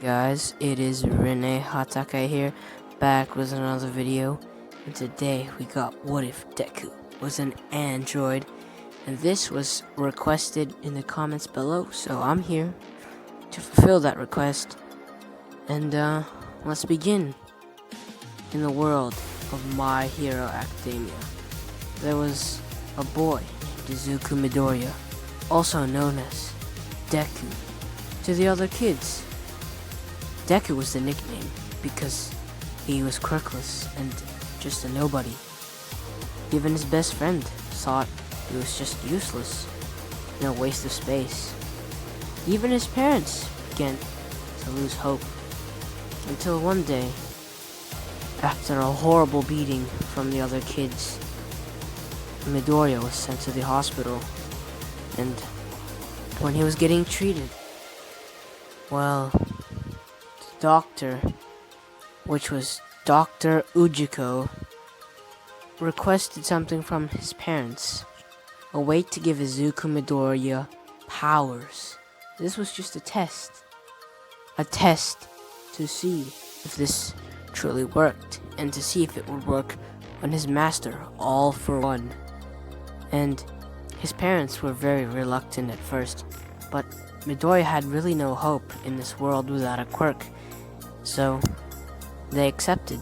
Guys, it is Rinne-Hatake here, back with another video, and today we got what if Deku was an android, and this was requested in the comments below, so I'm here to fulfill that request, and let's begin. In the world of My Hero Academia, there was a boy named Deku Midoriya, also known as Deku to the other kids. Deku was the nickname because he was quirkless and just a nobody. Even his best friend thought he was just useless and a waste of space. Even his parents began to lose hope, until one day, after a horrible beating from the other kids, Midoriya was sent to the hospital, and when he was getting treated, well, the doctor, which was Dr. Ujiko, requested something from his parents, a way to give Deku Midoriya powers. This was just a test to see if this truly worked, and to see if it would work on his master, All For One. And his parents were very reluctant at first, but Midoriya had really no hope in this world without a quirk, so they accepted.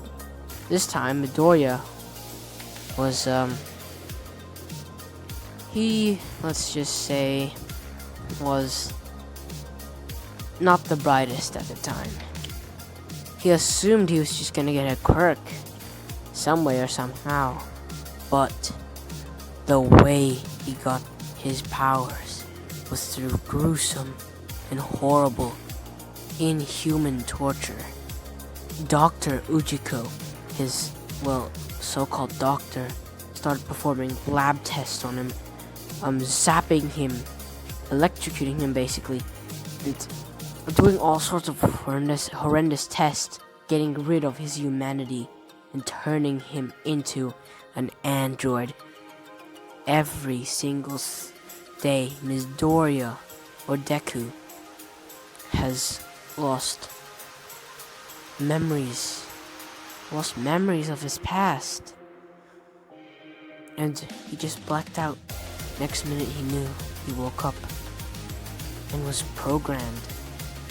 This time Midoriya was, let's just say, was not the brightest at the time. He assumed he was just gonna get a quirk, some way or somehow, but the way he got his powers was through gruesome and horrible, inhuman torture. Dr. Ujiko, his, so-called doctor, started performing lab tests on him, zapping him, electrocuting him basically, and doing all sorts of horrendous tests, getting rid of his humanity and turning him into an android. Every single day, Midoriya, or Deku, has lost memories of his past, and he just blacked out. Next minute he knew, he woke up and was programmed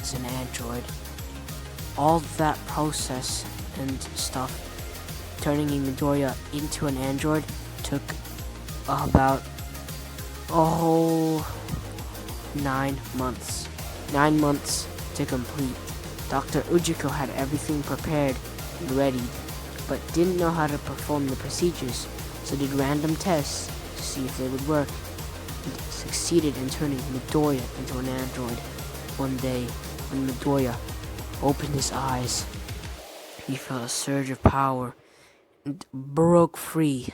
as an android. All that process and stuff, turning Midoriya into an android, took about a whole 9 months. 9 months to complete. Dr. Ujiko had everything prepared and ready, but didn't know how to perform the procedures, so did random tests to see if they would work, and succeeded in turning Midoriya into an android. One day, when Midoriya opened his eyes, he felt a surge of power and broke free.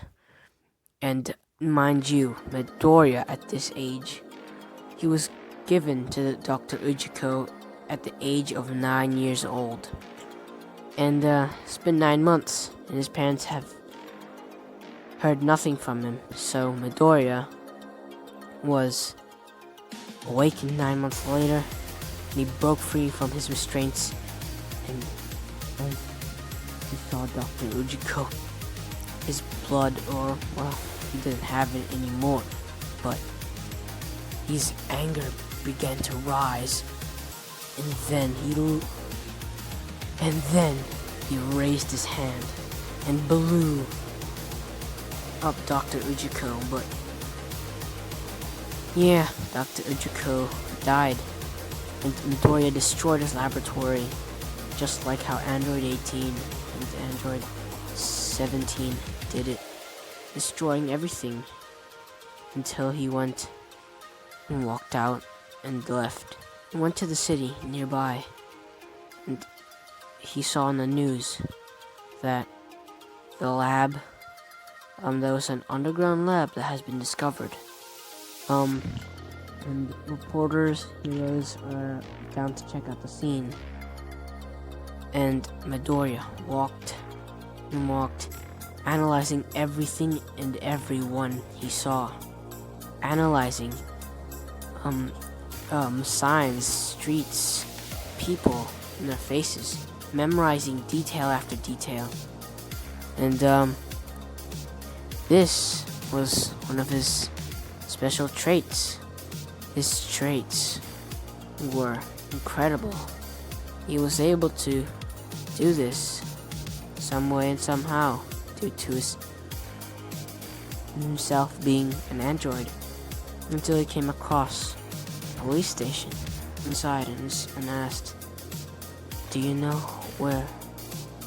And mind you, Midoriya at this age, he was given to Dr. Ujiko at the age of 9 years old. And it's been 9 months, and his parents have heard nothing from him. So Midoriya was awakened 9 months later, and he broke free from his restraints, and he saw Dr. Ujiko. His blood, he didn't have it anymore, but his anger began to rise, and then he raised his hand and blew up Dr. Ujiko, but yeah, Dr. Ujiko died, and Midoriya destroyed his laboratory, just like how Android 18 and Android 17 did it, destroying everything, until he went and walked out and left. He went to the city nearby, and he saw on the news that the lab, there was an underground lab that has been discovered. And heroes are down to check out the scene. And Midoriya walked, analyzing everything and everyone he saw. Analyzing signs, streets, people, in their faces, memorizing detail after detail. And this was one of his special traits. His traits were incredible. He was able to do this some way and somehow due to himself being an android, until he came across a police station inside and asked, "Do you know where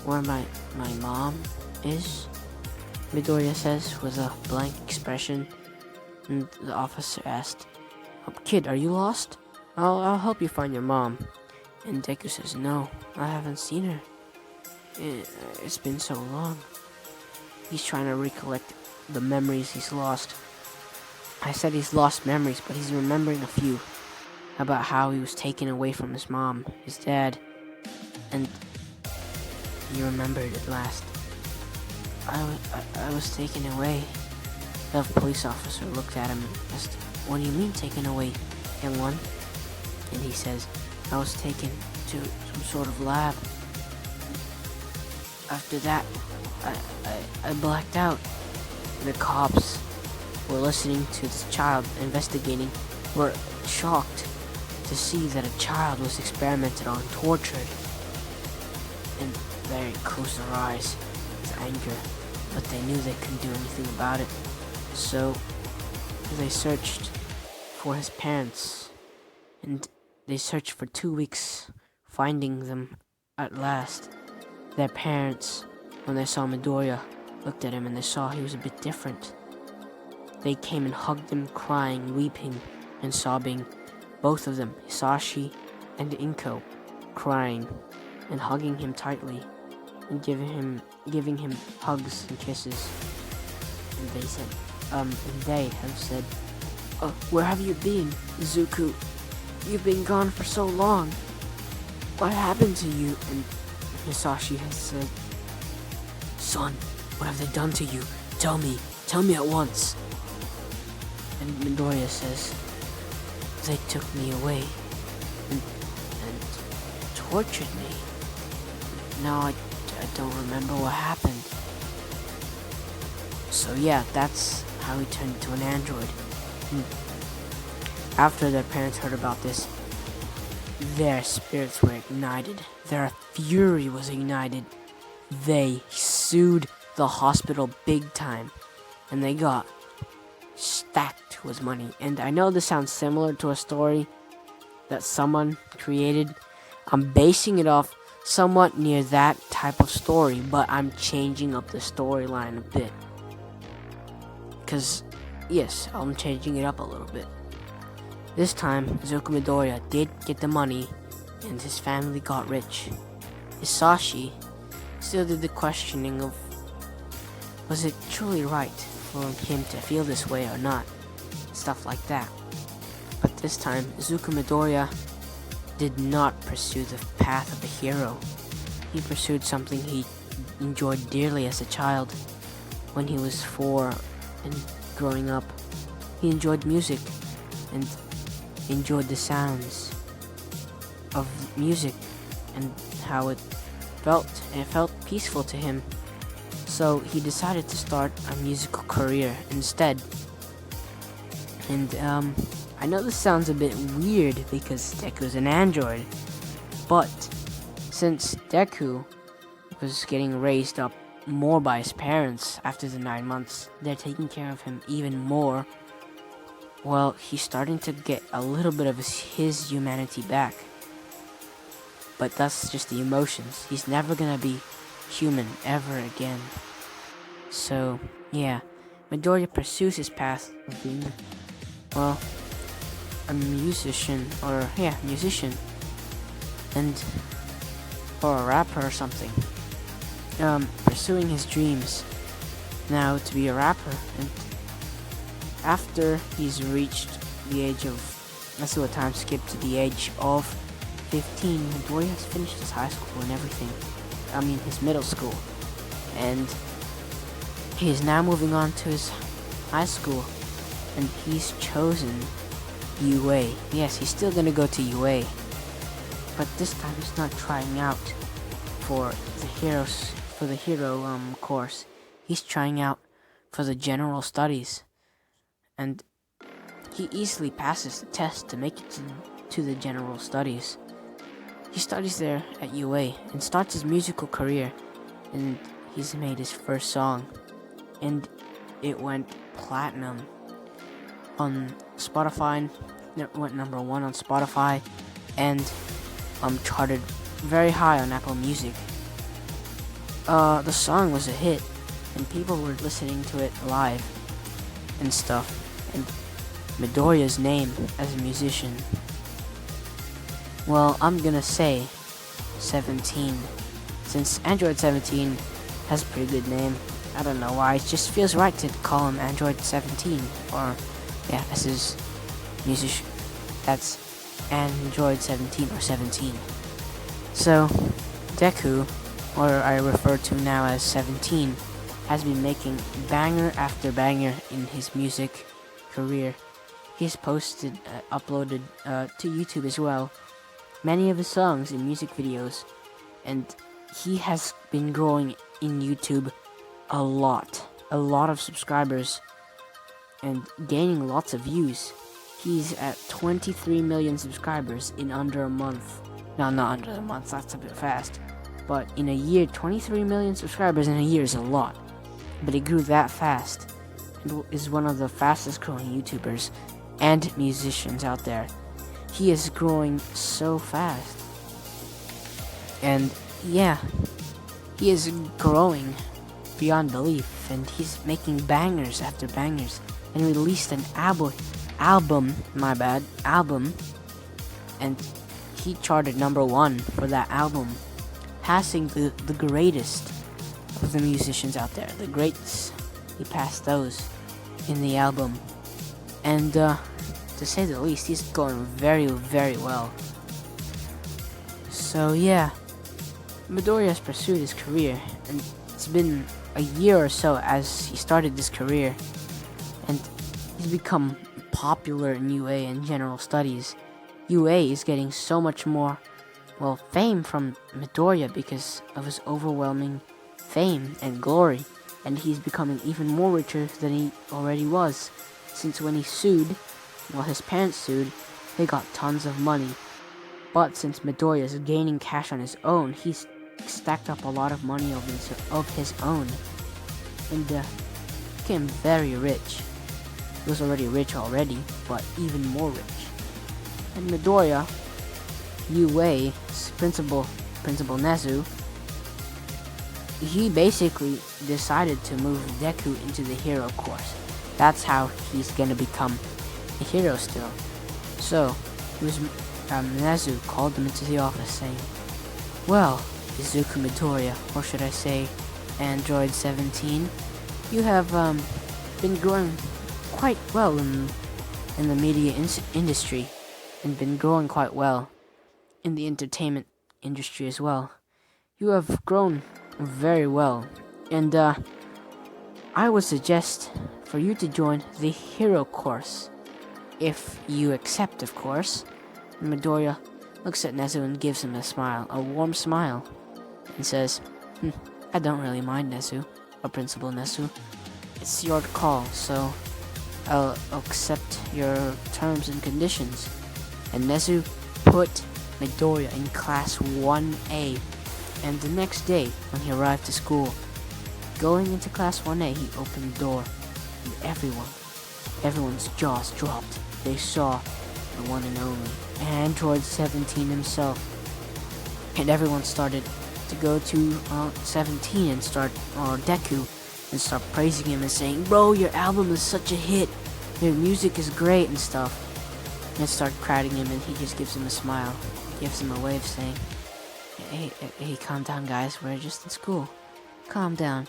my mom is?" Midoriya says with a blank expression, and the officer asked, "Kid, are you lost? I'll help you find your mom." And Deku says, "No, I haven't seen her. It's been so long." He's trying to recollect the memories he's lost. I said he's lost memories, but he's remembering a few about how he was taken away from his mom, his dad, and he remembered at last. I was taken away. The police officer looked at him and asked, "What do you mean taken away, young one?" And he says, "I was taken to some sort of lab. After that, I blacked out." The cops were listening to this child investigating were shocked to see that a child was experimented on, tortured, and they closed their eyes with anger, but they knew they couldn't do anything about it. So they searched for his parents, and they searched for 2 weeks, finding them at last. Their parents, when they saw Midoriya, looked at him and they saw he was a bit different. They came and hugged him, crying, weeping, and sobbing. Both of them, Hisashi and Inko, crying and hugging him tightly and giving him hugs and kisses. And they said, "Where have you been, Izuku? You've been gone for so long. What happened to you?" And Hisashi has said, "Son, what have they done to you? Tell me at once." And Midoriya says, "They took me away and tortured me. Now I don't remember what happened." So yeah, that's how he turned into an android. And after their parents heard about this, their spirits were ignited. Their fury was ignited. They sued the hospital big time, and they got stacked with money. And I know this sounds similar to a story that someone created. I'm basing it off somewhat near that type of story, but I'm changing up the storyline a bit. Because, yes, I'm changing it up a little bit. This time, Izuku Midoriya did get the money, and his family got rich. Hisashi still did the questioning of, was it truly right for him to feel this way or not? Stuff like that. But this time, Izuku Midoriya did not pursue the path of a hero. He pursued something he enjoyed dearly as a child. When he was 4 and growing up, he enjoyed music and enjoyed the sounds of music and how it felt, and it felt peaceful to him. So he decided to start a musical career instead. And I know this sounds a bit weird because Deku's an android, but since Deku was getting raised up more by his parents after the 9 months, they're taking care of him even more. Well, he's starting to get a little bit of his humanity back. But that's just the emotions. He's never gonna be human ever again. So, yeah, Midoriya pursues his path of being, well, a musician, and, or a rapper or something. Pursuing his dreams now to be a rapper, and after he's reached the age of, let's do a time skip to the age of 15, Midoriya has finished his high school and everything. His middle school. And he is now moving on to his high school, and he's chosen UA. Yes, he's still gonna go to UA. but this time he's not trying out for the hero course. He's trying out for the general studies, and he easily passes the test to make it to the general studies. He studies there at UA and starts his musical career, and he's made his first song, and it went platinum on Spotify. It went number 1 on Spotify, and charted very high on Apple Music. The song was a hit, and people were listening to it live and stuff, and Midoriya's name as a musician, well, I'm gonna say 17, since Android 17 has a pretty good name. I don't know why, it just feels right to call him Android 17, or yeah, this is music, that's Android 17 or 17. So, Deku, or I refer to now as 17, has been making banger after banger in his music career. He's posted, uploaded to YouTube as well, many of his songs and music videos, and he has been growing in YouTube a lot of subscribers, and gaining lots of views. He's at 23 million subscribers in under a month. No, not under a month, that's a bit fast. But in a year, 23 million subscribers in a year is a lot. But he grew that fast, and is one of the fastest growing YouTubers and musicians out there. He is growing so fast. And yeah, he is growing beyond belief, and he's making bangers after bangers, and released an album, and he charted number 1 for that album, passing the greatest of the musicians out there, the greats. He passed those in the album, and to say the least, he's going very, very well. So yeah, Midoriya has pursued his career, and it's been a year or so as he started this career, and he's become popular in UA and general studies. UA is getting so much more, well, fame from Midoriya because of his overwhelming fame and glory, and he's becoming even more richer than he already was, since when he sued, well, his parents sued, they got tons of money. But since Midoriya is gaining cash on his own, he's stacked up a lot of money of his own, and became very rich. He was already rich already, but even more rich. And Midoriya, UA's principal Nezu, he basically decided to move Deku into the hero course. That's how he's gonna become a hero still. So, it was Nezu called him into the office saying, "Well, Izuku Midoriya, or should I say Android 17, you have been growing quite well in the media industry, and been growing quite well in the entertainment industry as well. You have grown very well, and I would suggest for you to join the hero course, if you accept, of course." And Midoriya looks at Nezu and gives him a smile, a warm smile, and says, "I don't really mind, Nezu, or Principal Nezu. It's your call, so I'll accept your terms and conditions." And Nezu put Midoriya in class 1A, and the next day, when he arrived to school, going into class 1A, he opened the door, and everyone's jaws dropped. They saw the one and only Android 17 himself, and everyone started to go to 17 and Deku, and start praising him and saying, "Bro, your album is such a hit, your music is great," and stuff. And start crowding him, and he just gives him a smile, gives him a wave saying, hey, calm down guys, we're just in school, calm down,"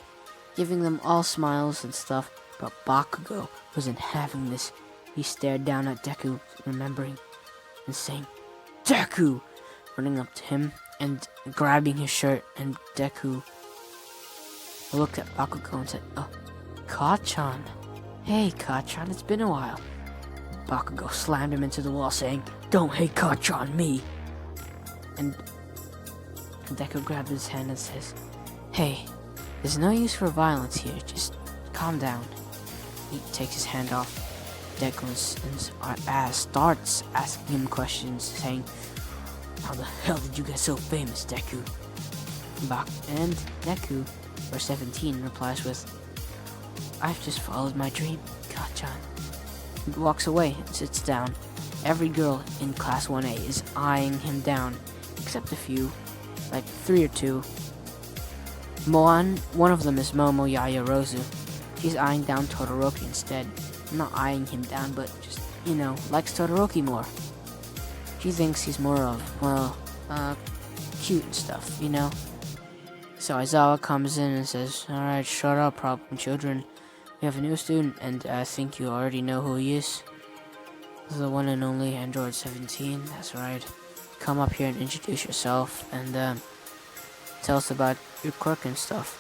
giving them all smiles and stuff. But Bakugo wasn't having this. He stared down at Deku, remembering, and saying, "Deku!" running up to him and grabbing his shirt, and Deku looked at Bakugo and said, "Oh, Ka-chan. Hey, Ka-chan, it's been a while." Bakugo slammed him into the wall, saying, "Don't hate Ka-chan, me." And Deku grabs his hand and says, "Hey, there's no use for violence here, just calm down." He takes his hand off Deku and starts asking him questions, saying, "How the hell did you get so famous, Deku?" And Deku, or 17, replies with, "I've just followed my dream, Kachan." He walks away and sits down. Every girl in Class 1A is eyeing him down, except a few, like 3 or 2. One of them is Momo Yayarozu. She's eyeing down Todoroki instead. Not eyeing him down, but just, likes Todoroki more. She thinks he's more of, cute and stuff, So Aizawa comes in and says, "Alright, shut up, problem children. We have a new student, and I think you already know who he is. The one and only Android 17, that's right. Come up here and introduce yourself, and tell us about your quirk and stuff."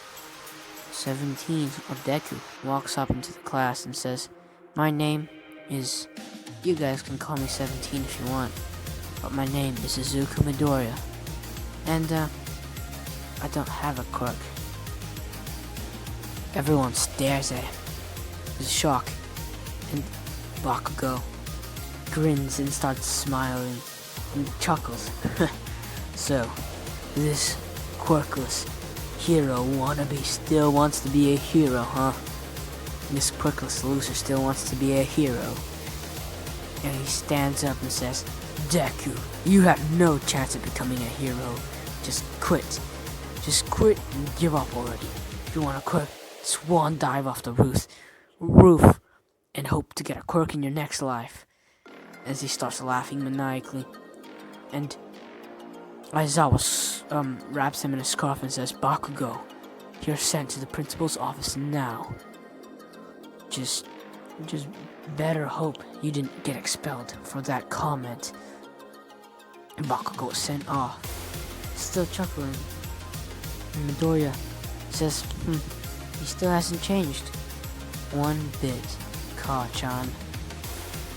17, or Deku, walks up into the class and says, "My name is... You guys can call me 17 if you want, but my name is Izuku Midoriya. And, I don't have a quirk." Everyone stares at him with shock, and Bakugo grins and starts smiling and chuckles. "So, this quirkless hero wannabe still wants to be a hero, huh? This quirkless loser still wants to be a hero." And he stands up and says, "Deku, you have no chance of becoming a hero. Just quit. Just quit and give up already. If you want to quit, swan dive off the roof and hope to get a quirk in your next life." As he starts laughing maniacally. And Aizawa wraps him in a scarf and says, "Bakugo, you're sent to the principal's office now. Just better hope you didn't get expelled for that comment." And Bakugo was sent off, still chuckling. And Midoriya says, "He still hasn't changed one bit, Ka-chan."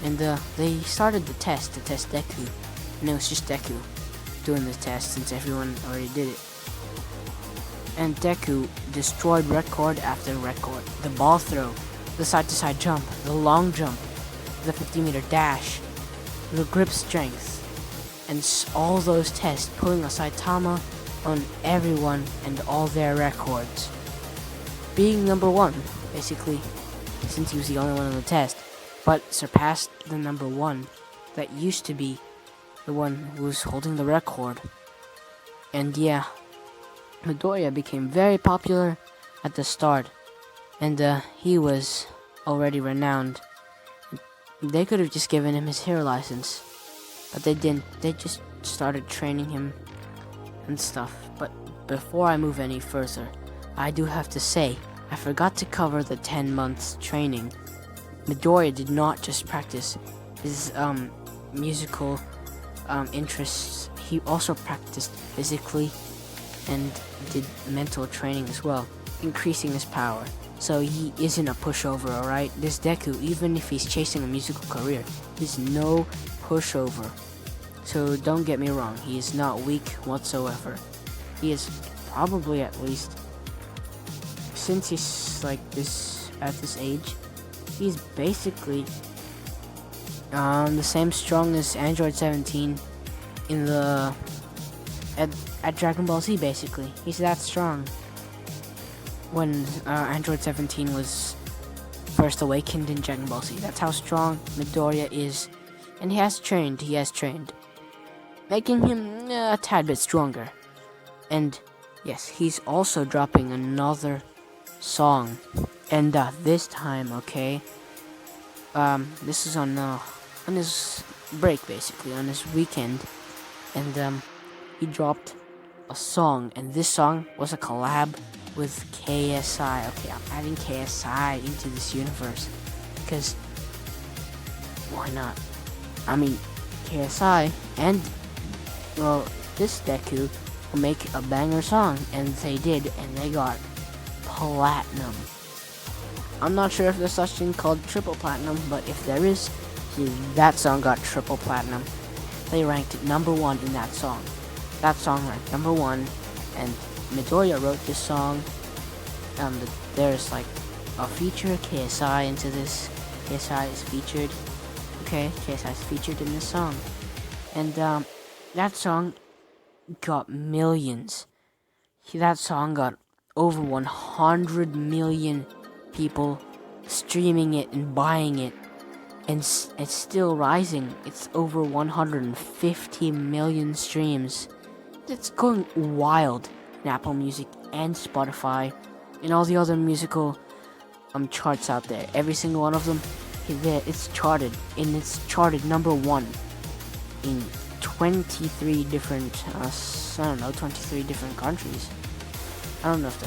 And they started the test to test Deku, and it was just Deku doing the test since everyone already did it. And Deku destroyed record after record. The ball throw, the side-to-side jump, the long jump, the 50-meter dash, the grip strength, and all those tests, pulling a Saitama on everyone and all their records. Being number 1, basically, since he was the only one on the test, but surpassed the number 1 that used to be the one who was holding the record. And yeah, Midoriya became very popular at the start, and he was already renowned. They could have just given him his hero license, but they didn't. They just started training him and stuff. But before I move any further, I do have to say, I forgot to cover the 10 months training. Midoriya did not just practice his musical interests, he also practiced physically and did mental training as well, increasing his power. So he isn't a pushover, alright? This Deku, even if he's chasing a musical career, he's no pushover. So don't get me wrong, he is not weak whatsoever. He is probably, at least, since he's like this at this age, he's basically the same strong as Android 17 in the at Dragon Ball Z. Basically, he's that strong. When Android 17 was first awakened in Dragon Ball Z, that's how strong Midoriya is, and he has trained, making him a tad bit stronger. And yes, he's also dropping another song, and this time, okay, this is on his break, basically on his weekend, and he dropped a song, and this song was a collab with KSI. Okay, I'm adding KSI into this universe because why not? I mean, KSI and this Deku will make a banger song, and they did, and they got platinum. I'm not sure if there's such thing called triple platinum, but if there is, that song got triple platinum. They ranked it number 1 in that song. that song ranked number 1, and Midoriya wrote this song. There's like a feature KSI into this. KSI is featured. Okay, KSI is featured in this song, and that song got millions. That song got over 100 million people streaming it and buying it, and it's still rising. It's over 150 million streams. It's going wild in Apple Music and Spotify and all the other musical charts out there. Every single one of them, it's charted, and it's charted number 1 in 23 different 23 different countries. I don't know if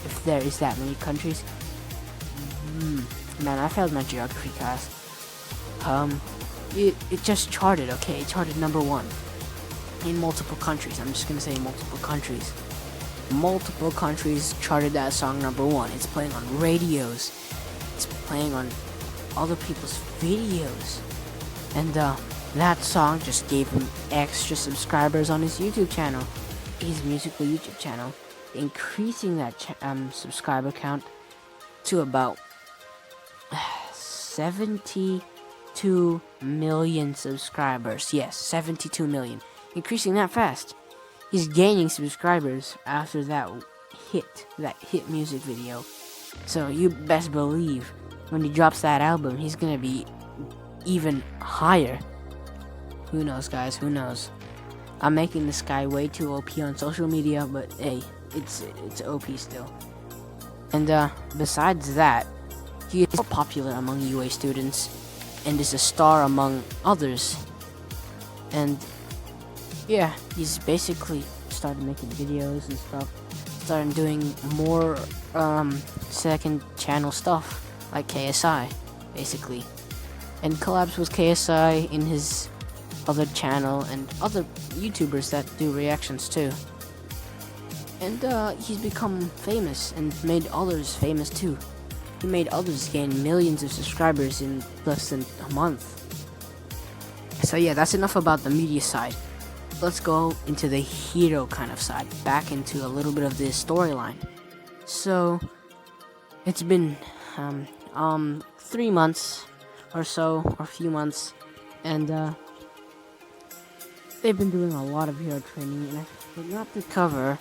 if there is that many countries. Man, I failed my geography class. It just charted, okay? It charted number 1 in multiple countries. I'm just gonna say multiple countries. Multiple countries charted that song number 1. It's playing on radios. It's playing on other people's videos. And that song just gave him extra subscribers on his YouTube channel, his musical YouTube channel, increasing that subscriber count to about 72 million subscribers. Yes, 72 million. Increasing that fast. He's gaining subscribers after that hit music video. So you best believe when he drops that album, he's gonna be even higher. Who knows, guys? Who knows? I'm making this guy way too OP on social media, but hey, it's OP still. And besides that, he is popular among UA students and is a star among others. And yeah, he's basically started making videos and stuff. Started doing more second channel stuff like KSI, basically. And collabs with KSI in his other channel and other YouTubers that do reactions too. And he's become famous and made others famous too. He made others gain millions of subscribers in less than a month. So yeah, that's enough about the media side. Let's go into the hero kind of side, back into a little bit of the storyline. So it's been 3 months or so, or a few months, and they've been doing a lot of hero training, and I forgot to cover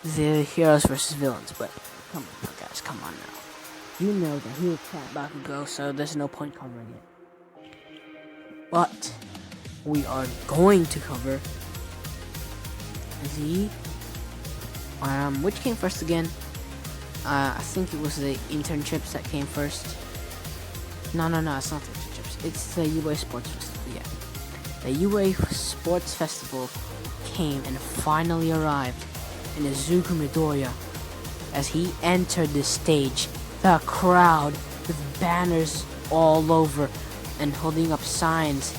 the heroes versus villains, but come on now, guys, come on now. You know that he will trap Bakugo, so there's no point covering it. But we are going to cover the which came first again? I think it was the internships that came first. No, it's not the internships. It's the UA Sports Festival. Yeah, the UA Sports Festival came and finally arrived in Izuku Midoriya. As he entered the stage, the crowd with banners all over and holding up signs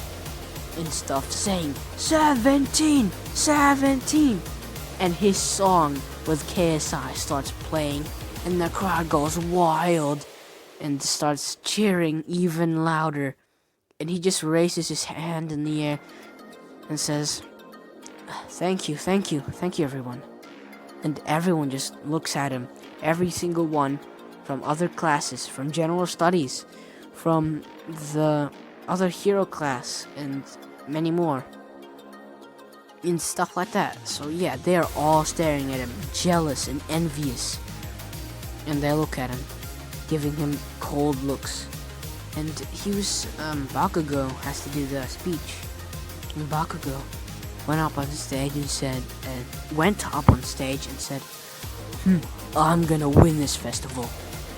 and stuff saying 17, 17, and his song with KSI starts playing, and the crowd goes wild and starts cheering even louder, and he just raises his hand in the air and says, thank you everyone. And everyone just looks at him, every single one, from other classes, from general studies, from the other hero class, and many more, and stuff like that. So yeah, they are all staring at him, jealous and envious, and they look at him, giving him cold looks. And Bakugo has to do the speech, and Bakugo went up on stage and said, I'm gonna win this festival.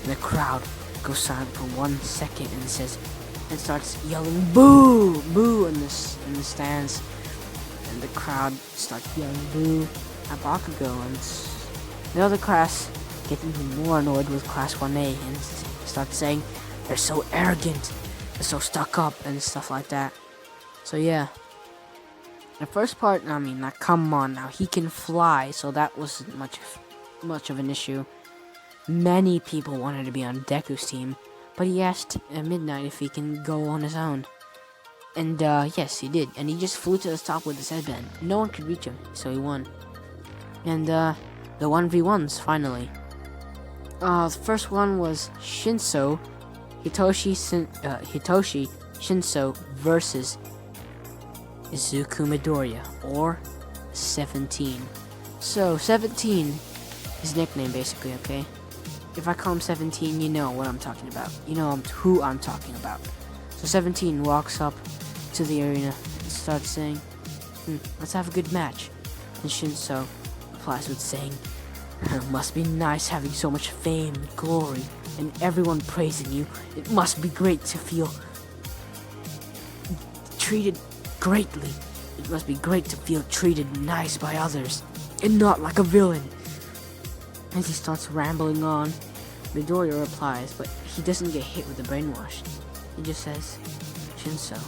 And the crowd goes silent for 1 second and starts yelling boo, boo in the stands, and the crowd starts yelling boo at Bakugo, and the other class get even more annoyed with class 1A and start saying they're so arrogant, they're so stuck up and stuff like that. So yeah, the first part, come on now, he can fly, so that wasn't much of an issue. Many people wanted to be on Deku's team, but he asked at midnight if he can go on his own. And yes, he did. And he just flew to the top with his headband. No one could reach him, so he won. And the 1v1s finally. The first one was Hitoshi Shinso versus Izuku Midoriya, or 17. So 17, his nickname basically, okay? If I call him 17, you know what I'm talking about. You know who I'm talking about. So 17 walks up to the arena and starts saying, let's have a good match. And Shinso replies with saying, it must be nice having so much fame and glory and everyone praising you. It must be great to feel treated greatly. It must be great to feel treated nice by others and not like a villain. As he starts rambling on, Midoriya replies, but he doesn't get hit with the brainwash. He just says, Shinso,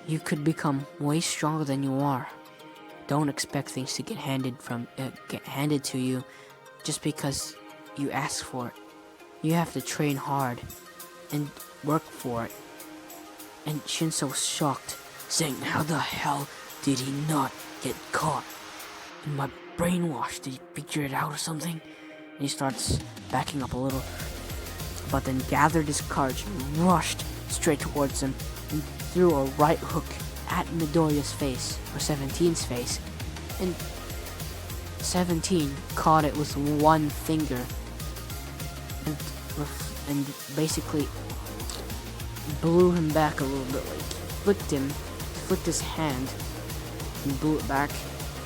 you could become way stronger than you are. Don't expect things to get handed to you just because you ask for it. You have to train hard and work for it. And Shinso was shocked, saying, how the hell did he not get caught in my brainwash? Did he figure it out or something? And he starts backing up a little, but then gathered his courage and rushed straight towards him and threw a right hook at Midoriya's face, or 17's face, and 17 caught it with one finger and basically blew him back a little bit, like flicked his hand and blew it back,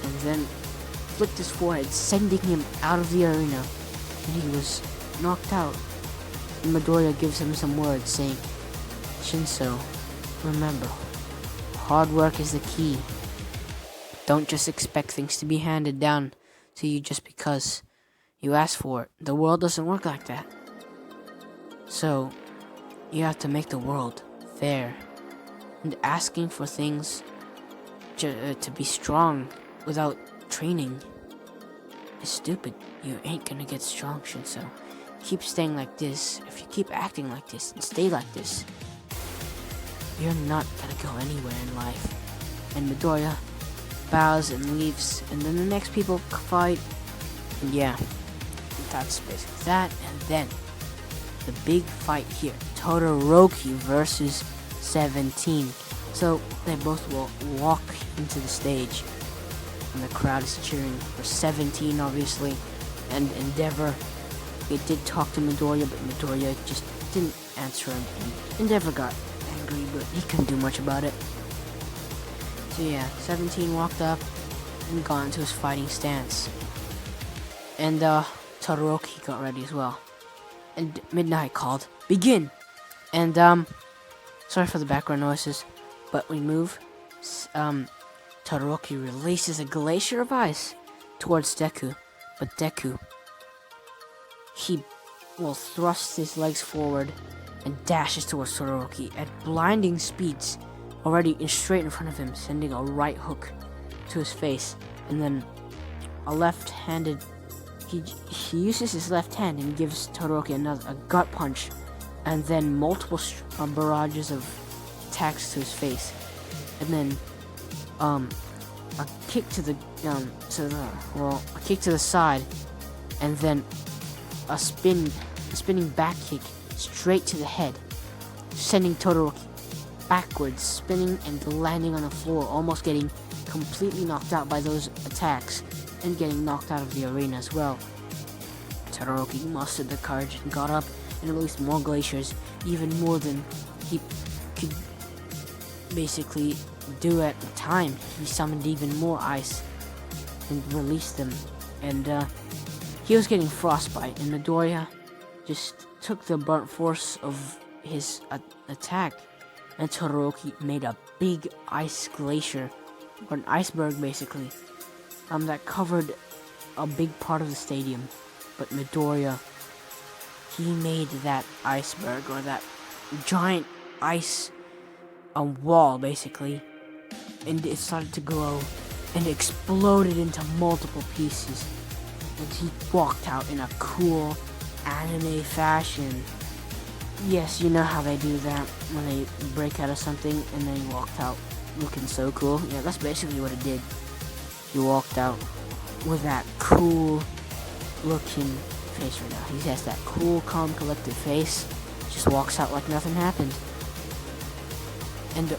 and then flicked his forehead, sending him out of the arena, and he was knocked out. And Midoriya gives him some words saying, Shinso, remember, hard work is the key. Don't just expect things to be handed down to you just because you ask for it. The world doesn't work like that. So, you have to make the world fair. And asking for things to be strong without training is stupid. You ain't gonna get strong, Shinso. Keep staying like this. If you keep acting like this and stay like this, you're not gonna go anywhere in life. And Midoriya bows and leaves, and then the next people fight. And yeah, that's basically that. And then the big fight here, Todoroki versus 17. So they both will walk into the stage, and the crowd is cheering for 17, obviously, and Endeavor. They did talk to Midoriya, but Midoriya just didn't answer him, and Endeavor got angry, but he couldn't do much about it. So yeah, 17 walked up and got into his fighting stance, and Todoroki got ready as well, and Midnight called, begin! And sorry for the background noises, but we move. Todoroki releases a glacier of ice towards Deku, but Deku, he will thrust his legs forward and dashes towards Todoroki at blinding speeds, already straight in front of him, sending a right hook to his face, and then a left-handed, he uses his left hand and gives Todoroki a gut punch, and then multiple barrages of attacks to his face, and then a kick to the side, and then a spinning back kick straight to the head, sending Todoroki backwards, spinning and landing on the floor, almost getting completely knocked out by those attacks, and getting knocked out of the arena as well. Todoroki mustered the courage and got up and released more glaciers, even more than he could basically do at the time. He summoned even more ice and released them, and he was getting frostbite, and Midoriya just took the burnt force of his attack, and Todoroki made a big ice glacier, or an iceberg basically, that covered a big part of the stadium. But Midoriya, he made that iceberg, or that giant ice wall basically, and it started to glow and exploded into multiple pieces, and he walked out in a cool anime fashion, Yes, you know how they do that when they break out of something and then he walked out looking so cool. Yeah, that's basically what it did. He walked out with that cool looking face right now. He has that cool, calm, collected face. Just walks out like nothing happened. And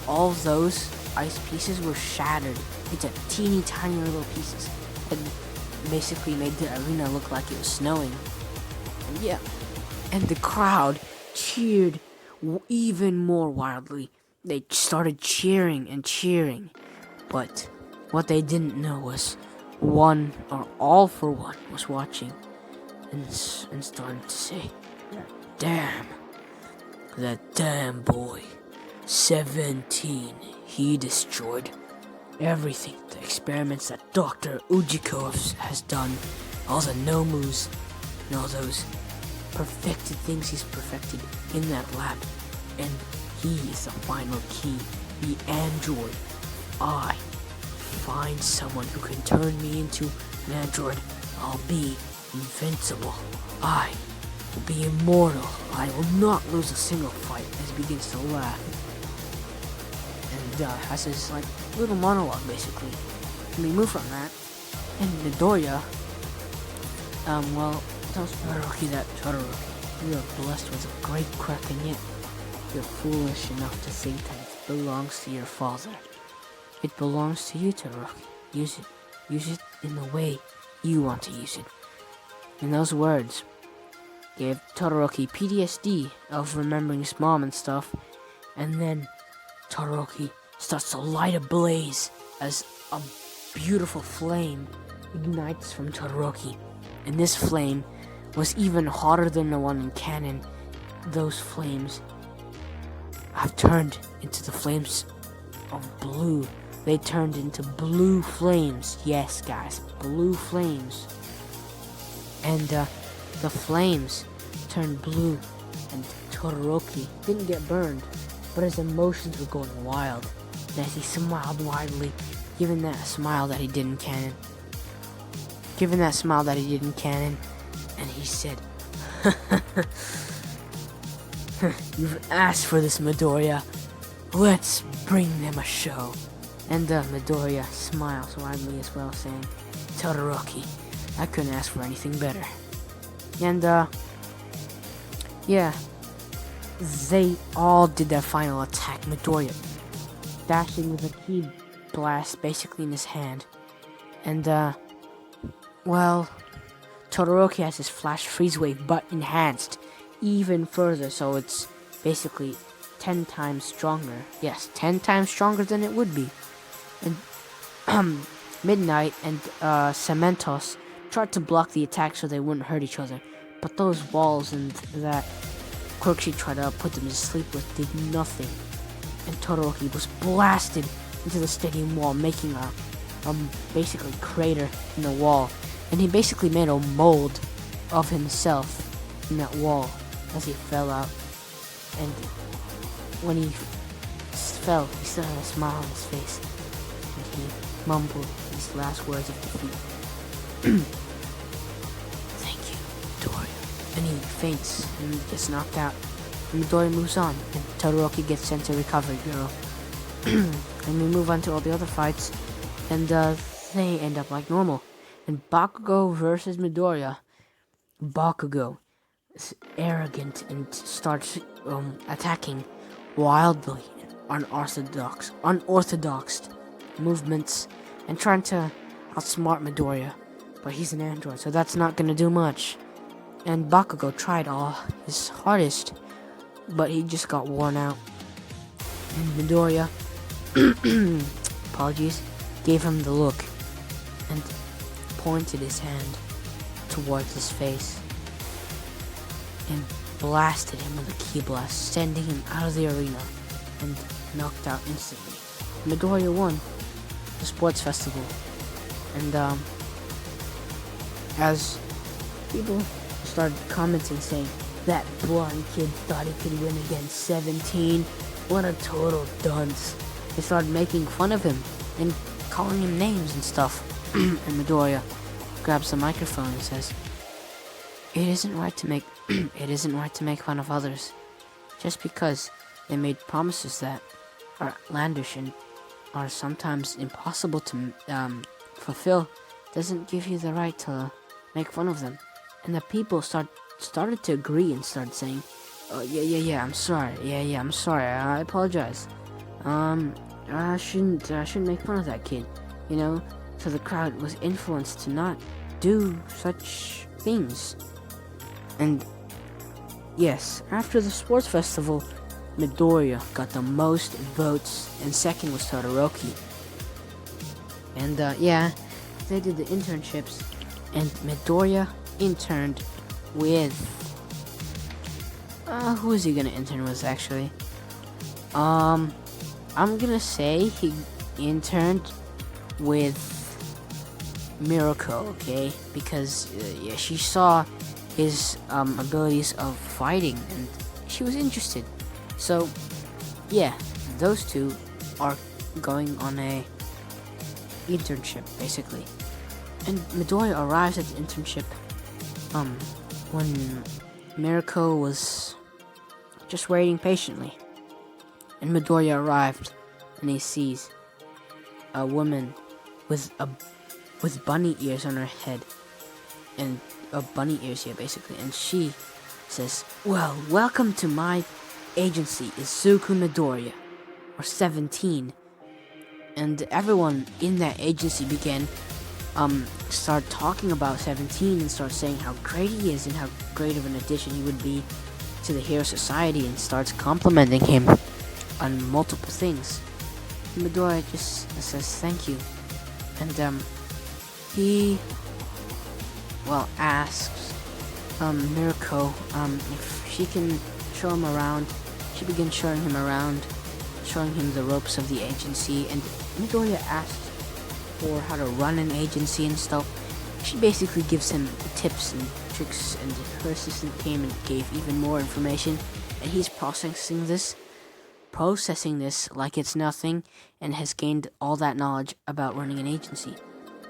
all those ice pieces were shattered into teeny tiny little pieces. And basically made the arena look like it was snowing. And yeah. And the crowd cheered even more wildly. They started cheering and cheering. But what they didn't know was one, or all for one, was watching and started to say, damn, that damn boy, 17, he destroyed everything. The experiments that Dr. Ujiko has done, all the nomus, and all those perfected things he's perfected in that lab. And he is the final key, the android. I find someone who can turn me into an android. I'll be invincible. I will be immortal. I will not lose a single fight. As he begins to laugh. And has his like little monologue basically. And we move from that. And Midoriya, tells Todoroki that Todoroki, you are blessed with a great crack, and yet you're foolish enough to think that it belongs to your father. It belongs to you, Todoroki. Use it. Use it in the way you want to use it. And those words gave Todoroki PTSD of remembering his mom and stuff. And then Todoroki starts to light a blaze as a beautiful flame ignites from Todoroki. And this flame was even hotter than the one in canon. Those flames have turned into the flames of blue. They turned into blue flames. Yes, guys, blue flames. And the flames turned blue, and Todoroki didn't get burned, but his emotions were going wild. And as he smiled widely, given that smile that he did in canon, and he said, "You've asked for this, Midoriya. Let's bring them a show." And Midoriya smiles widely as well, saying, "Todoroki, I couldn't ask for anything better." And yeah, they all did their final attack. Midoriya dashing with a ki blast basically in his hand. And Todoroki has his flash freeze wave but enhanced even further, so it's basically 10 times stronger. Yes, 10 times stronger than it would be. And Midnight and Cementos tried to block the attack so they wouldn't hurt each other, but those walls and that Quirksheet tried to put them to sleep with did nothing. And Todoroki was blasted into the stadium wall, making a basically crater in the wall. And he basically made a mold of himself in that wall as he fell out. And when he fell, he still had a smile on his face. And he mumbled his last words of defeat. "Thank you, Midoriya." And he faints and gets knocked out. And Midoriya moves on, and Todoroki gets sent to Recovery Bureau. And we move on to all the other fights, and they end up like normal. And Bakugo versus Midoriya. Bakugo is arrogant and starts attacking wildly and unorthodox movements and trying to outsmart Midoriya. But he's an android, so that's not gonna do much. And Bakugo tried all his hardest, but he just got worn out. And Midoriya, apologies, gave him the look and pointed his hand towards his face and blasted him with a ki blast, sending him out of the arena and knocked out instantly. Midoriya won the sports festival, and as people started commenting saying, "That blind kid thought he could win against 17, what a total dunce," they started making fun of him and calling him names and stuff. And Midoriya grabs the microphone and says, "It isn't right to make it isn't right to make fun of others. Just because they made promises that are outlandish and are sometimes impossible to fulfill doesn't give you the right to make fun of them. And the people started to agree and started saying, "Oh yeah, I'm sorry. Yeah, I'm sorry. I apologize. I shouldn't make fun of that kid, you know." So the crowd was influenced to not do such things. And yes, after the sports festival, Midoriya got the most votes, and second was Todoroki. And yeah, they did the internships, and Midoriya interned with who is he gonna intern with actually? I'm gonna say he interned with Miracle, okay? Because yeah, she saw his abilities of fighting, and she was interested. So yeah, those two are going on a internship basically. And Midoriya arrives at the internship when Miracle was just waiting patiently. And Midoriya arrived, and he sees a woman with bunny ears on her head, and bunny ears here basically. And she says, "Well, welcome to my agency, Izuku Midoriya, or 17." And everyone in that agency began start talking about 17 and start saying how great he is and how great of an addition he would be to the Hero Society, and starts complimenting him on multiple things. Midoriya just says thank you, and he asks Mirko if she can show him around. She begins showing him around, showing him the ropes of the agency, and Midoriya asks for how to run an agency and stuff. She basically gives him tips and tricks, and her assistant came and gave even more information, and he's processing this like it's nothing, and has gained all that knowledge about running an agency.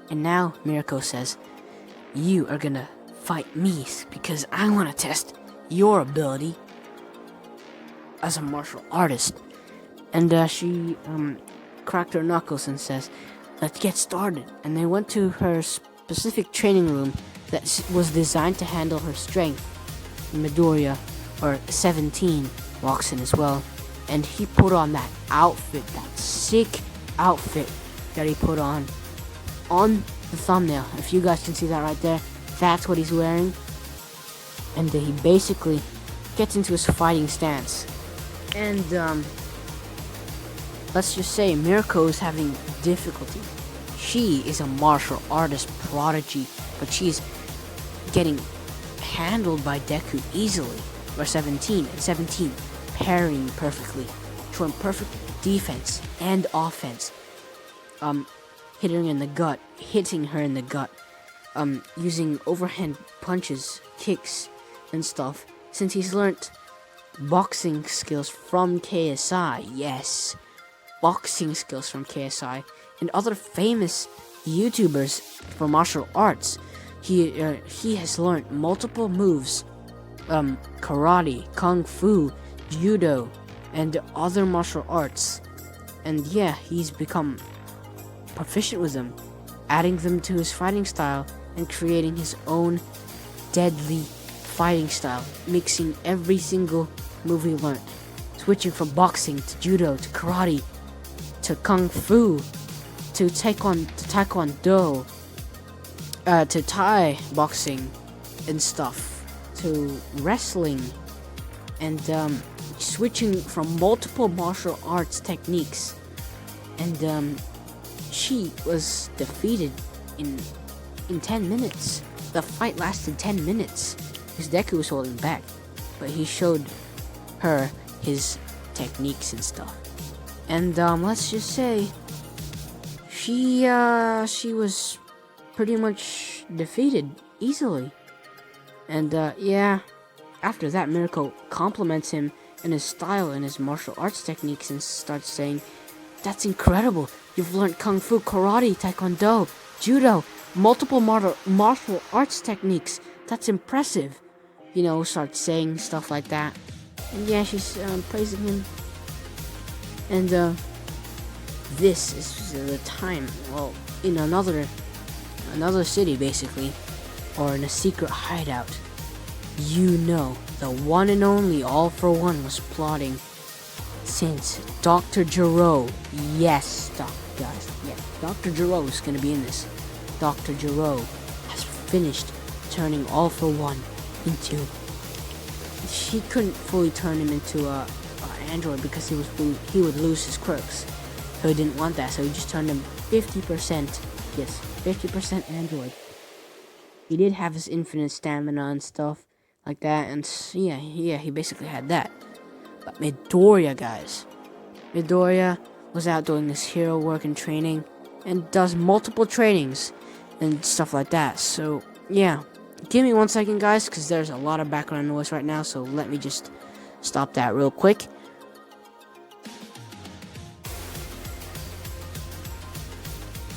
And now Mirko says, "You are gonna fight me because I want to test your ability as a martial artist." And she cracked her knuckles and says, "Let's get started." And they went to her specific training room that was designed to handle her strength. Midoriya, or 17, walks in as well, and he put on that outfit, that sick outfit that he put on the thumbnail. If you guys can see that right there, that's what he's wearing. And he basically gets into his fighting stance. And let's just say Mirko is having difficulty. She is a martial artist prodigy, but she's getting handled by Deku easily, or 17, and 17 parrying perfectly, showing perfect defense and offense, hitting her in the gut, using overhand punches, kicks, and stuff, since he's learnt boxing skills from KSI. Yes, boxing skills from KSI and other famous YouTubers for martial arts. He has learned multiple moves, karate, kung fu, judo, and other martial arts. And yeah, he's become proficient with them, adding them to his fighting style and creating his own deadly fighting style, mixing every single move he learned, switching from boxing to judo to karate to kung fu to taekwondo, to Thai boxing and stuff, to wrestling, and switching from multiple martial arts techniques. And she was defeated in 10 minutes. The fight lasted 10 minutes because Deku was holding back, but he showed her his techniques and stuff. And let's just say she was pretty much defeated easily. And yeah, after that, Mirko compliments him in his style and his martial arts techniques and starts saying, "That's incredible. You've learned kung fu, karate, taekwondo, judo, multiple martial arts techniques. That's impressive. starts saying stuff like that. And yeah, she's praising him. And this is the time, well, in another city, basically, or in a secret hideout. The one and only All For One was plotting since Dr. Gero. Yes, guys, yeah, Dr. Gero is gonna be in this. Dr. Gero has finished turning All For One into. She couldn't fully turn him into a android because he would lose his quirks, so he didn't want that. So he just turned him 50%. Yes, 50% android. He did have his infinite stamina and stuff like that, and yeah, he basically had that. But Midoriya, guys, Midoriya was out doing this hero work and training, and does multiple trainings and stuff like that. So yeah, give me 1 second, guys, because there's a lot of background noise right now. So let me just stop that real quick.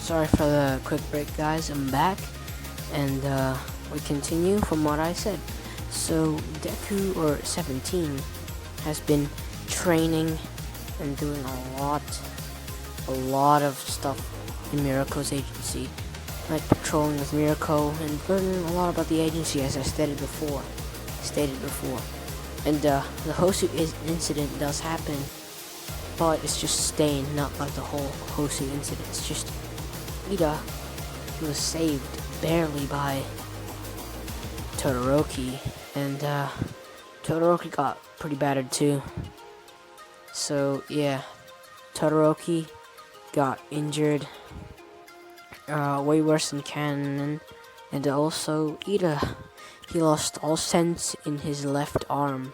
Sorry for the quick break, guys. I'm back, and we continue from what I said. So Deku, or 17, has been training and doing a lot of stuff in Miroko's agency, like patrolling with Miroko and learning a lot about the agency, as I stated before. And the Hosu incident does happen, but it's just Stain, not like the whole Hosu incident. It's just Ida, he was saved barely by Todoroki, and Todoroki got pretty battered too. So yeah, Todoroki got injured way worse than Canon, and also Ida, he lost all sense in his left arm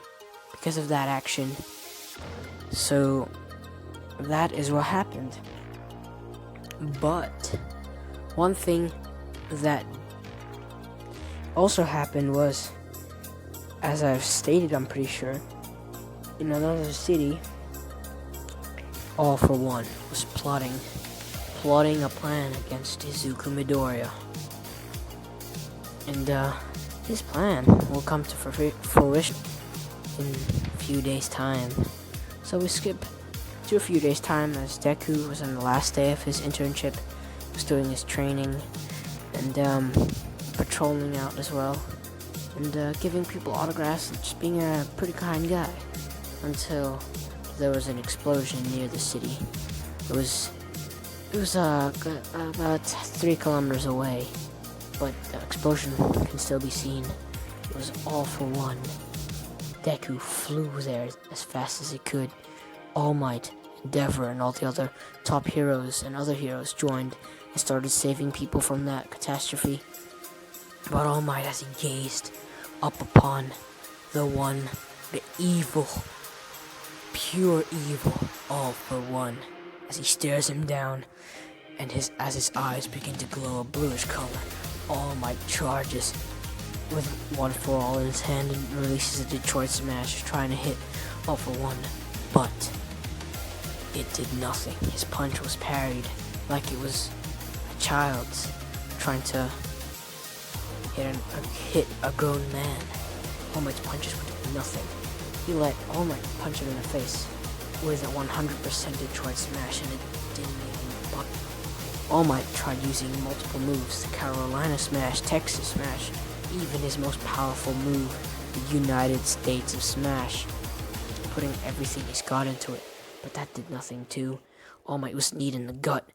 because of that action. So that is what happened. But one thing that also happened was, as I've stated, I'm pretty sure, in another city, All For One was plotting a plan against Izuku Midoriya. And his plan will come to fruition in a few days' time. So we skip to a few days' time, as Deku was on the last day of his internship, was doing his training, and patrolling out as well, and giving people autographs and just being a pretty kind guy, until there was an explosion near the city. It was about 3 kilometers away, but the explosion can still be seen. It was All For One. Deku flew there as fast as he could. All Might, Endeavor, and all the other top heroes and other heroes joined and started saving people from that catastrophe. But All Might, as he gazed up upon the one, the evil, pure evil, All For One, as he stares him down, and as his eyes begin to glow a bluish color, All Might charges with One For All in his hand and releases a Detroit Smash, trying to hit All For One, but it did nothing. His punch was parried like it was a child's trying to hit a grown man. All Might's punches would do nothing. He let All Might punch him in the face with a 100% Detroit Smash, and it didn't even bother. All Might tried using multiple moves: the Carolina Smash, Texas Smash, even his most powerful move, the United States of Smash, putting everything he's got into it. But that did nothing too. All Might was kneed in the gut,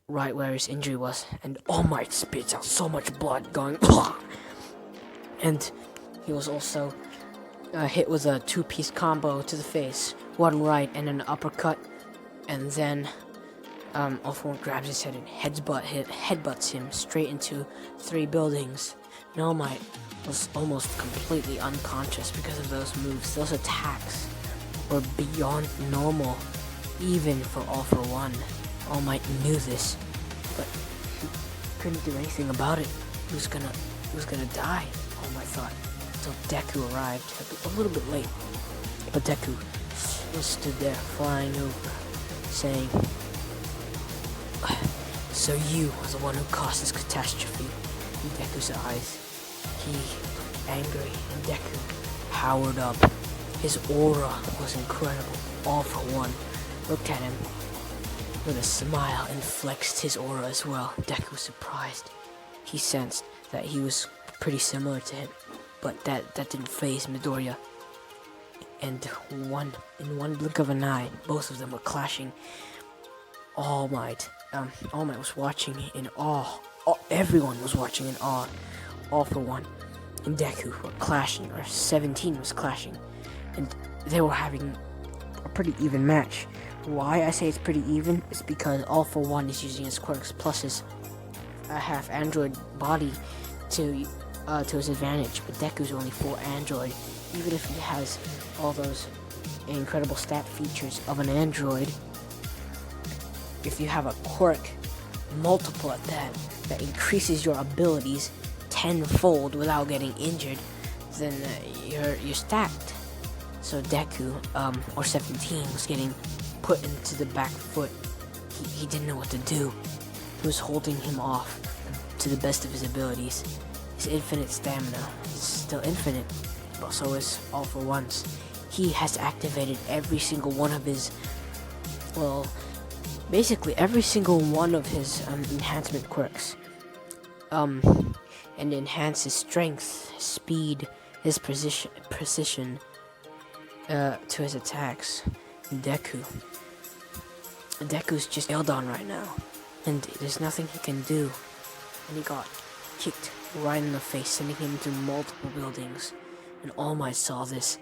right where his injury was, and All Might spits out so much blood, going Pah! And he was also hit with a 2-piece combo to the face, one right and an uppercut, and then All For One grabs his head and headbutts him straight into 3 buildings. And All Might was almost completely unconscious because of those moves. Those attacks were beyond normal, even for All For One. All Might knew this, but he couldn't do anything about it. He was gonna die, All Might thought, until Deku arrived, a little bit late. But Deku stood there, flying over, saying, "So you are the one who caused this catastrophe." In Deku's eyes, he looked angry, and Deku powered up. His aura was incredible. All for One looked at him with a smile and flexed his aura as well. Deku was surprised. He sensed that he was pretty similar to him, but that didn't faze Midoriya. And in one blink of an eye, both of them were clashing. All Might was watching in awe. Everyone was watching in awe. All for One and Deku were clashing, or 17 was clashing, and they were having a pretty even match. Why I say it's pretty even is because All for One is using his quirks plus his half android body to his advantage, but Deku's only full android. Even if he has all those incredible stat features of an android, if you have a quirk, multiple at that increases your abilities tenfold without getting injured, then you're stacked. So Deku, or 17, was getting put into the back foot. He didn't know what to do. He was holding him off to the best of his abilities. His infinite stamina is still infinite, but so is All for One's. He has activated every single one of his, basically every single one of his enhancement quirks. And enhance his strength, his speed, his precision to his attacks. Deku's just held on right now, and there's nothing he can do. And he got kicked right in the face, sending him into multiple buildings. And All Might saw this.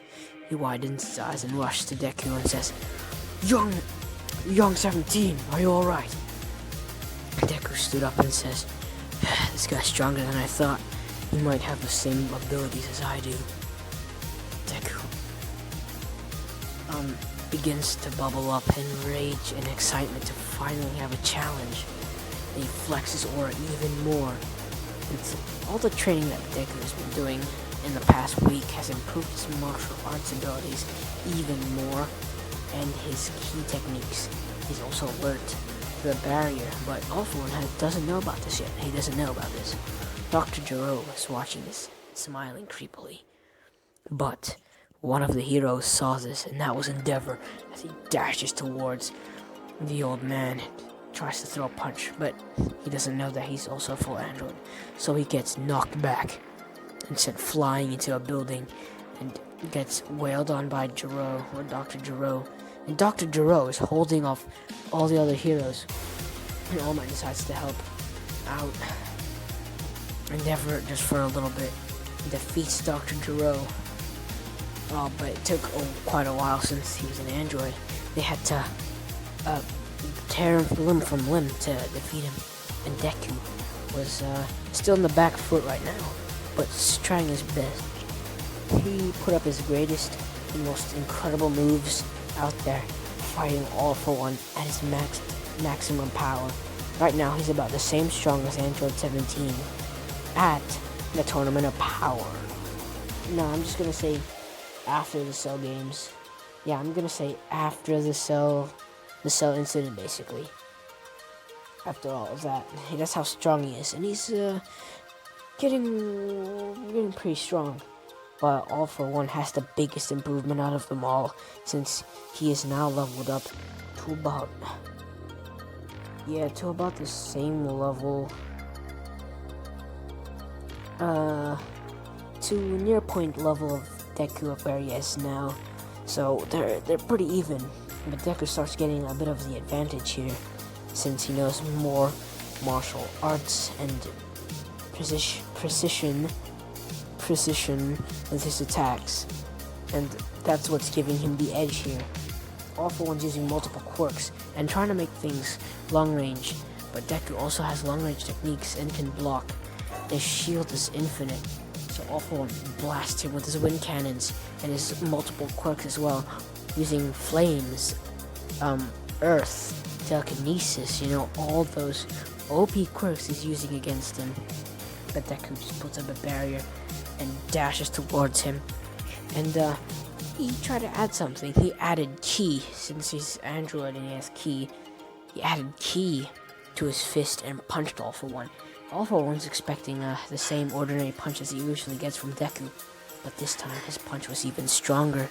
He widened his eyes and rushed to Deku and says, Young 17, are you alright? Deku stood up and says, this guy's stronger than I thought. He might have the same abilities as I do. Deku begins to bubble up in rage and excitement to finally have a challenge. And he flexes aura even more. And all the training that Deku has been doing in the past week has improved his martial arts abilities even more, and his key techniques. He's also alert to the barrier, but All for One doesn't know about this yet. He doesn't know about this. Dr. Gero is watching this, smiling creepily. But one of the heroes saw this, and that was Endeavor, as he dashes towards the old man and tries to throw a punch, but he doesn't know that he's also a full android. So he gets knocked back and sent flying into a building and gets wailed on by Gero, or Dr. Gero. And Dr. Gero is holding off all the other heroes, and All Might decides to help out Endeavor just for a little bit. Defeats Dr. Gero. But it took quite a while since he was an android. They had to tear him limb from limb to defeat him. And Deku was still in the back foot right now, but trying his best. He put up his greatest and most incredible moves out there, fighting All for One at his maximum power. Right now, he's about the same strong as Android 17 at the Tournament of Power. No, I'm just gonna say after the Cell games. Yeah, I'm gonna say after the Cell incident, basically. After all of that, that's how strong he is, and he's getting pretty strong. But All for One has the biggest improvement out of them all, since he is now leveled up to about the same level, to near point level of Deku of where he is now. So they're pretty even, but Deku starts getting a bit of the advantage here, since he knows more martial arts and precision with his attacks, and that's what's giving him the edge here. All for One's using multiple quirks and trying to make things long range, but Deku also has long range techniques and can block. His shield is infinite, so All for One blasts him with his wind cannons and his multiple quirks as well, using flames, earth, telekinesis, all those OP quirks he's using against him. But Deku just puts up a barrier and dashes towards him. And he tried to add something. He added ki, since he's android and he has ki. He added ki to his fist and punched All for One. All for One's expecting the same ordinary punches he usually gets from Deku, but this time his punch was even stronger.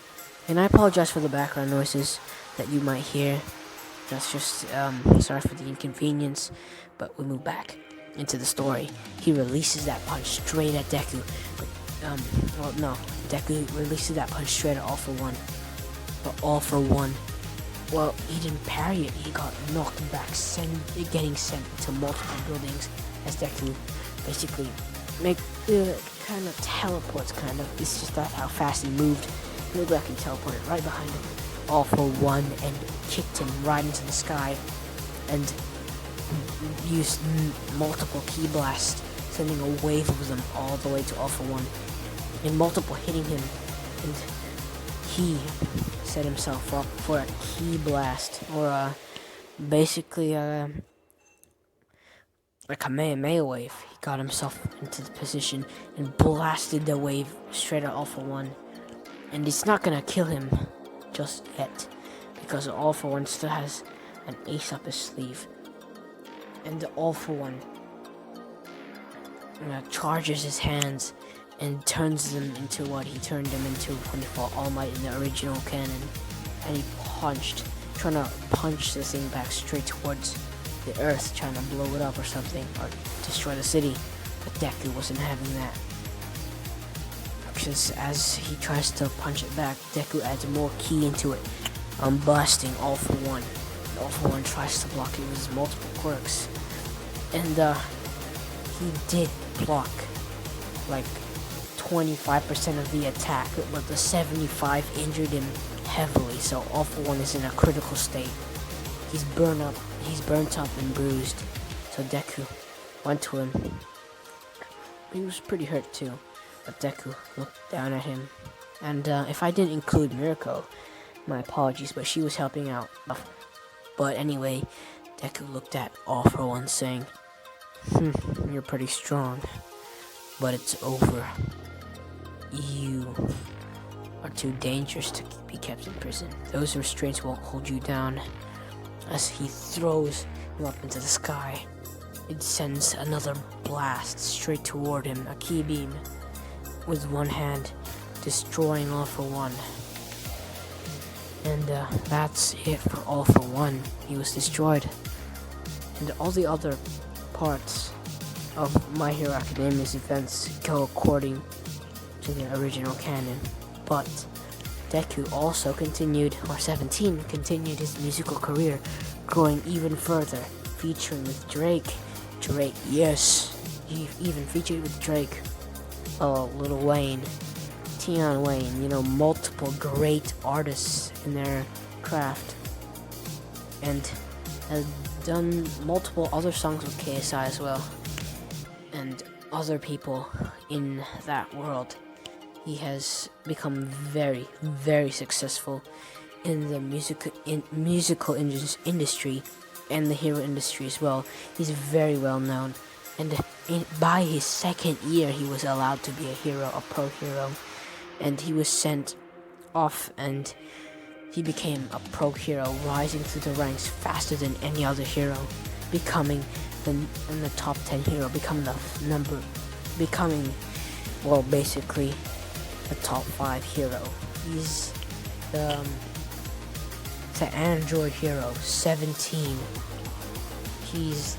And I apologize for the background noises that you might hear. That's just, sorry for the inconvenience, but we move back into the story. He releases that punch straight at Deku, but, Deku releases that punch straight at All For One. But All For One, well, he didn't parry it. He got knocked back, getting sent to multiple buildings as Deku basically kind of teleports, kind of. It's just that's how fast he moved. He looked like he teleported right behind him, All For One, and kicked him right into the sky, and used multiple ki blasts, sending a wave of them all the way to All For One, and multiple hitting him, and he set himself up for a ki blast, or basically a Kamehameha wave. He got himself into the position and blasted the wave straight at All For One. And it's not gonna kill him just yet, because All For One still has an ace up his sleeve. And the All For One charges his hands and turns them into what he turned them into when he fought All Might in the original canon. And he trying to punch this thing back straight towards the earth, trying to blow it up or something, or destroy the city. But Deku wasn't having that, because as he tries to punch it back, Deku adds more ki into it, busting All For One. And All For One tries to block it with his multiple quirks, and he did block like 25% of the attack, but the 75 injured him heavily, so All For One is in a critical state. He's burnt up and bruised, so Deku went to him. He was pretty hurt too, but Deku looked down at him, and if I didn't include Mirko, my apologies, but she was helping out. But anyway, Deku looked at All For One saying, you're pretty strong, but it's over. You are too dangerous to be kept in prison. Those restraints won't hold you down. As he throws him up into the sky, it sends another blast straight toward him, a ki beam, with one hand, destroying All For One. And that's it for All For One. He was destroyed. And all the other parts of My Hero Academia's events go according to the original canon. But Deku also continued, or 17, continued his musical career, growing even further, featuring with Drake, yes, he even featured with Drake, Lil Wayne, Tion Wayne, multiple great artists in their craft, and has done multiple other songs with KSI as well, and other people in that world. He has become very, very successful in the musical industry and the hero industry as well. He's very well known, and by his second year he was allowed to be a hero, a pro hero, and he was sent off and he became a pro hero, rising through the ranks faster than any other hero, becoming in the top 10 hero, basically a top 5 hero. He's the android hero, 17. He's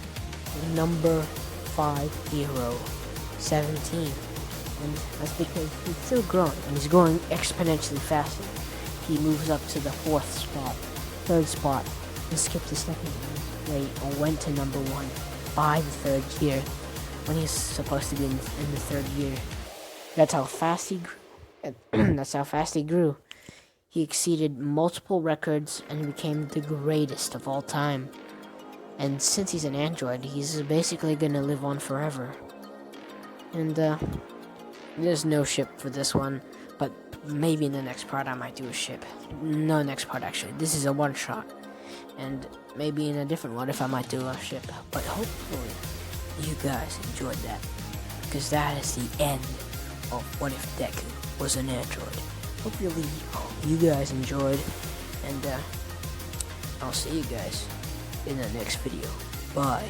number 5 hero, 17. And that's because he's still growing, and he's growing exponentially faster. He moves up to the 3rd spot, and skipped the second rate, and went to number 1 by the 3rd year, when he's supposed to be in the 3rd year. That's how fast he grew. He exceeded multiple records and became the greatest of all time. And since he's an android, he's basically gonna live on forever. And there's no ship for this one, but maybe in the next part I might do a ship. No, next part actually. This is a one-shot. And maybe in a different one if I might do a ship. But hopefully you guys enjoyed that, because that is the end of What If Deku Was an Android. Hopefully you guys enjoyed, and I'll see you guys in the next video. Bye.